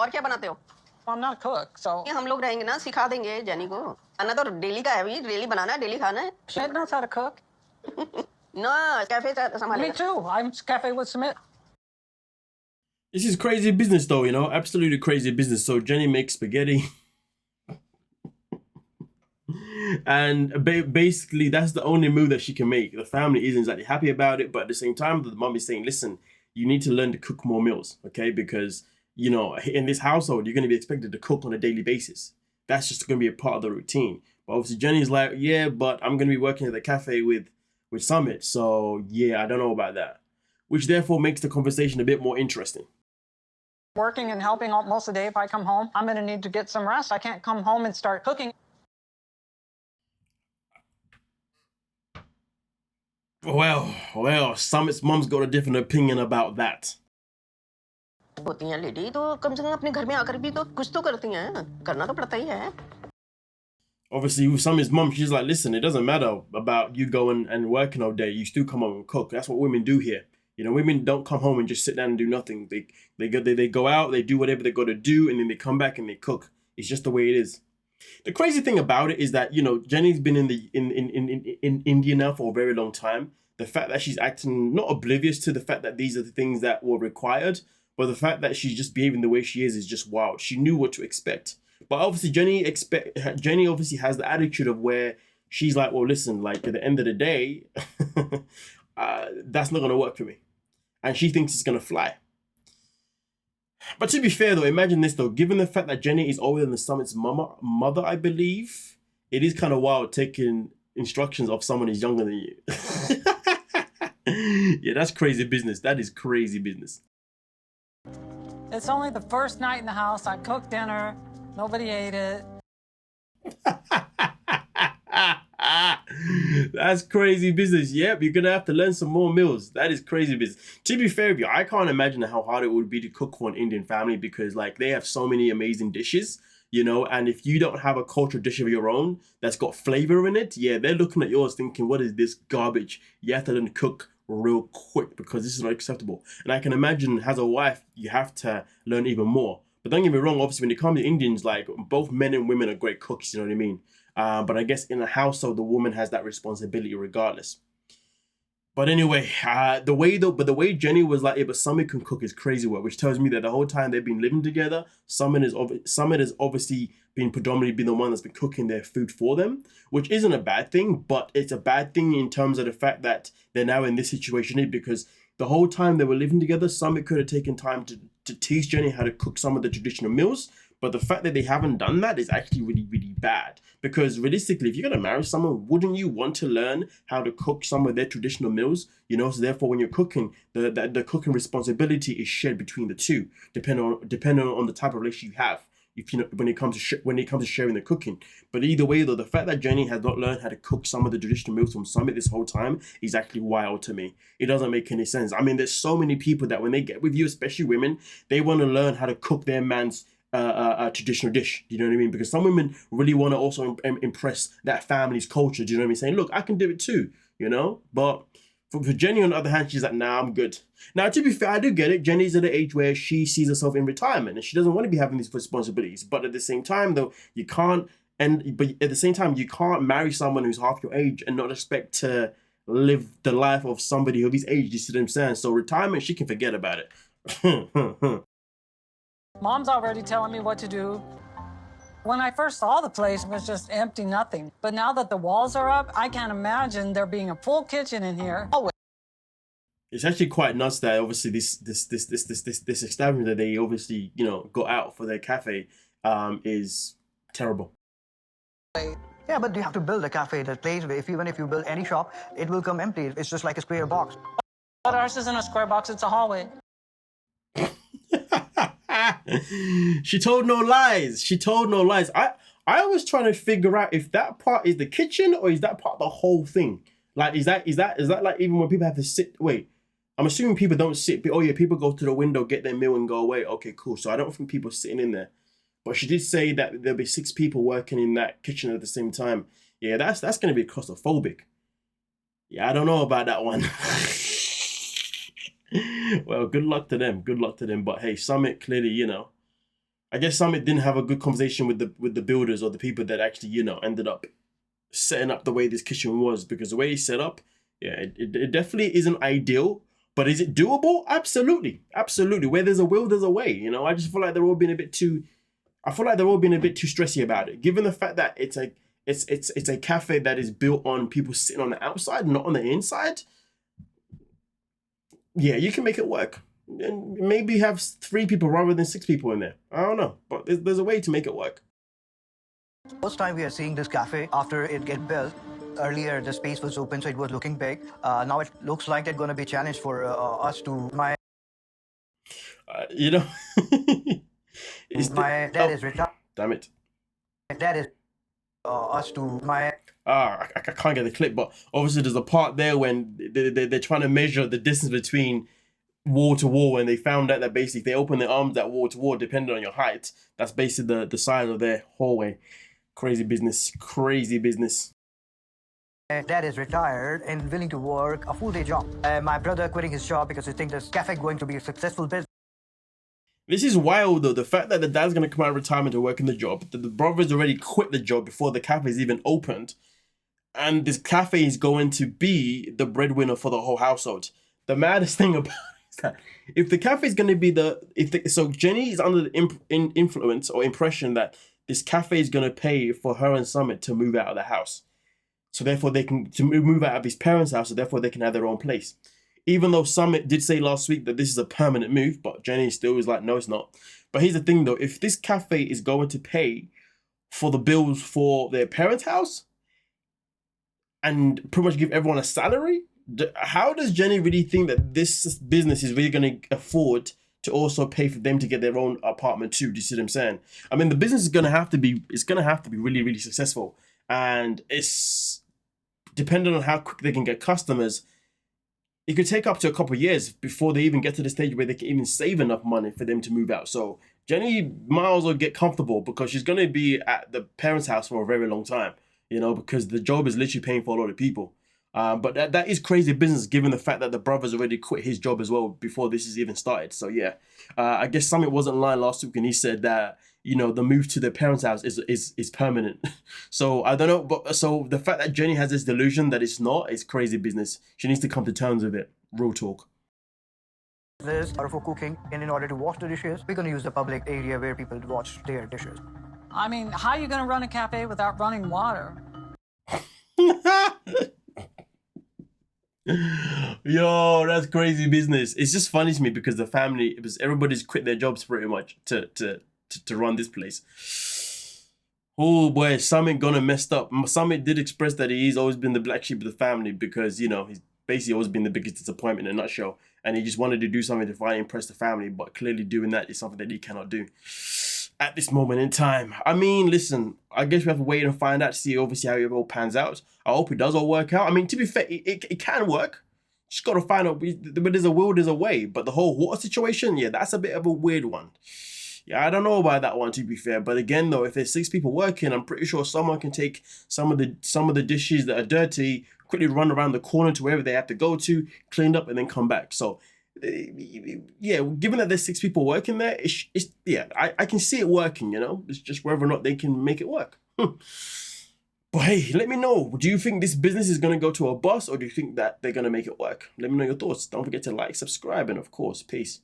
और क्या बनाते हो? I'm not a cook, so ये हम लोग रहेंगे ना, सिखा देंगे जेनी को। खाना तो डेली का है भाई, डेली बनाना है, डेली खाना है। Sumit knows how to cook. ना कैफे Me संभालेगा। too. I'm cafe with Sumit. This is crazy business though, you know, absolutely crazy business. So Jenny makes spaghetti. And basically that's the only move that she can make. The family isn't exactly happy about it, but at the same time, the mom is saying, listen, you need to learn to cook more meals, okay? Because, you know, in this household, you're going to be expected to cook on a daily basis. That's just going to be a part of the routine. But obviously Jenny's like, yeah, but I'm going to be working at the cafe with Sumit. So yeah, I don't know about that. Which therefore makes the conversation a bit more interesting. Working and helping out most of the day. If I come home, I'm going to need to get some rest. I can't come home and start cooking. Well, Summit's mom's got a different opinion about that. होती हैं lady तो कम से कम अपने घर में आकर भी तो कुछ तो करती हैं, करना तो पड़ता ही है। Obviously, with Summit's mom, she's like, listen, it doesn't matter about you going and working all day. You still come home and cook. That's what women do here. You know, women don't come home and just sit down and do nothing. They go out, they do whatever they got to do, and then they come back and they cook. It's just the way it is. The crazy thing about it is that, you know, Jenny's been in India now for a very long time. The fact that she's acting not oblivious to the fact that these are the things that were required, but the fact that she's just behaving the way she is just wild. She knew what to expect. But obviously Jenny obviously has the attitude of where she's like, well, listen, like at the end of the day, that's not going to work for me. And she thinks it's going to fly. But to be fair though, imagine this though, given the fact that Jenny is older than the Summit's mother, I believe, it is kind of wild taking instructions of someone who's younger than you. Yeah, that's crazy business. That is crazy business. It's only the first night in the house. I cooked dinner. Nobody ate it. That's crazy business. Yep, you're gonna have to learn some more meals. That is crazy business. To be fair with you, I can't imagine how hard it would be to cook for an Indian family because like they have so many amazing dishes, you know, and if you don't have a cultural dish of your own that's got flavor in it, yeah, they're looking at yours thinking, what is this garbage? You have to learn to cook real quick because this is not acceptable. And I can imagine as a wife, you have to learn even more. But don't get me wrong, obviously when it comes to Indians, like both men and women are great cooks, you know what I mean? But I guess in a household, the woman has that responsibility regardless. But anyway, the way Jenny was like, yeah, but Sumit can cook is crazy work, which tells me that the whole time they've been living together, Sumit has obviously been predominantly the one that's been cooking their food for them, which isn't a bad thing, but it's a bad thing in terms of the fact that they're now in this situation because the whole time they were living together, Sumit could have taken time to teach Jenny how to cook some of the traditional meals. But the fact that they haven't done that is actually really, really bad. Because realistically, if you're going to marry someone, wouldn't you want to learn how to cook some of their traditional meals? You know, so therefore, when you're cooking, the cooking responsibility is shared between the two, depending on the type of relationship you have. If you know when it comes to sharing the cooking. But either way, though, the fact that Jenny has not learned how to cook some of the traditional meals from Sumit this whole time is actually wild to me. It doesn't make any sense. I mean, there's so many people that when they get with you, especially women, they want to learn how to cook their man's traditional dish. Do you know what I mean? Because some women really want to also impress that family's culture. Do you know what I mean? Saying, look, I can do it too, you know? But for Jenny, on the other hand, she's like, nah, I'm good. Now, to be fair, I do get it. Jenny's at the age where she sees herself in retirement and she doesn't want to be having these responsibilities. But at the same time, though, but at the same time, you can't marry someone who's half your age and not expect to live the life of somebody of his age. You see what I'm saying? So retirement, she can forget about it. Mom's already telling me what to do. When I first saw the place, it was just empty, nothing. But now that the walls are up, I can't imagine there being a full kitchen in here. Oh, it's actually quite nuts that obviously this establishment that they obviously, you know, got out for their cafe is terrible. Yeah, but you have to build a cafe, the place. Even if you build any shop, it will come empty. It's just like a square box. But ours isn't a square box, it's a hallway. She told no lies. She told no lies. I was trying to figure out if that part is the kitchen or is that part the whole thing. Like, is that like even when people have to sit? Wait, I'm assuming people don't sit. But, oh yeah, people go to the window, get their meal, and go away. Okay, cool. So I don't think people are sitting in there. But she did say that there'll be 6 people working in that kitchen at the same time. Yeah, that's going to be claustrophobic. Yeah, I don't know about that one. Well, good luck to them. Good luck to them. But hey, Sumit clearly, you know, I guess Summit didn't have a good conversation with the builders or the people that actually, you know, ended up setting up the way this kitchen was, because the way it's set up, yeah, it definitely isn't ideal. But is it doable? Absolutely, absolutely. Where there's a will, there's a way. You know, I just feel like they're all being a bit too. I feel like they're all being a bit too stressy about it, given the fact that it's a cafe that is built on people sitting on the outside, not on the inside. Yeah, you can make it work, and maybe have 3 people rather than 6 people in there. I don't know, but there's a way to make it work. First time we are seeing this cafe after it get built. Earlier, the space was open, so it was looking big. Now it looks like they're going to be challenged for us to. You know, My dad is retired. Damn it. My dad is us to my. I can't get the clip, but obviously there's a part there when they're trying to measure the distance between wall to wall, and they found out that basically if they open their arms that wall to wall, depending on your height, that's basically the size of their hallway. Crazy business, crazy business. My dad is retired and willing to work a full-day job. My brother quitting his job because he thinks this cafe is going to be a successful business. This is wild though, the fact that the dad's going to come out of retirement to work in the job, that the brother's already quit the job before the cafe's even opened, and this cafe is going to be the breadwinner for the whole household. The maddest thing about it is that if the cafe is going to be so Jenny is under the influence or impression that this cafe is going to pay for her and Summit to move out of the house. So therefore they can move out of his parents' house, so therefore they can have their own place. Even though Summit did say last week that this is a permanent move, but Jenny still is like, no, it's not. But here's the thing though, if this cafe is going to pay for the bills for their parents' house and pretty much give everyone a salary, how does Jenny really think that this business is really going to afford to also pay for them to get their own apartment too? Do you see what I'm saying? I mean, the business is going to have to be, really, really successful. And it's depending on how quick they can get customers, it could take up to a couple of years before they even get to the stage where they can even save enough money for them to move out. So Jenny might as well get comfortable, because she's going to be at the parents' house for a very long time, you know, because the job is literally paying for a lot of people. But that is crazy business, given the fact that the brother's already quit his job as well before this is even started. So yeah, I guess Summit wasn't lying last week and he said that, you know, the move to their parents' house is permanent. So I don't know, but so the fact that Jenny has this delusion that it's not, is crazy business. She needs to come to terms with it. Real talk. This or for cooking, and in order to wash the dishes, we're going to use the public area where people wash their dishes. I mean, how are you going to run a cafe without running water? Yo, that's crazy business. It's just funny to me because the family, everybody's quit their jobs pretty much to run this place. Oh boy, Summit gonna messed up. Summit did express that he's always been the black sheep of the family because, you know, he's basically always been the biggest disappointment in a nutshell, and he just wanted to do something to finally impress the family, but clearly doing that is something that he cannot do at this moment in time. I mean, listen, I guess we have to wait and find out to see obviously how it all pans out. I hope it does all work out. I mean, to be fair, it can work. Just got to find out, but there's a will, there's a way. But the whole water situation, yeah, that's a bit of a weird one. Yeah, I don't know about that one, to be fair. But again, though, if there's 6 people working, I'm pretty sure someone can take some of the dishes that are dirty, quickly run around the corner to wherever they have to go to, clean up, and then come back. So yeah, given that there's 6 people working there, I can see it working, you know. It's just whether or not they can make it work. But hey, let me know. Do you think this business is going to go to a bust, or do you think that they're going to make it work? Let me know your thoughts. Don't forget to like, subscribe, and of course, peace.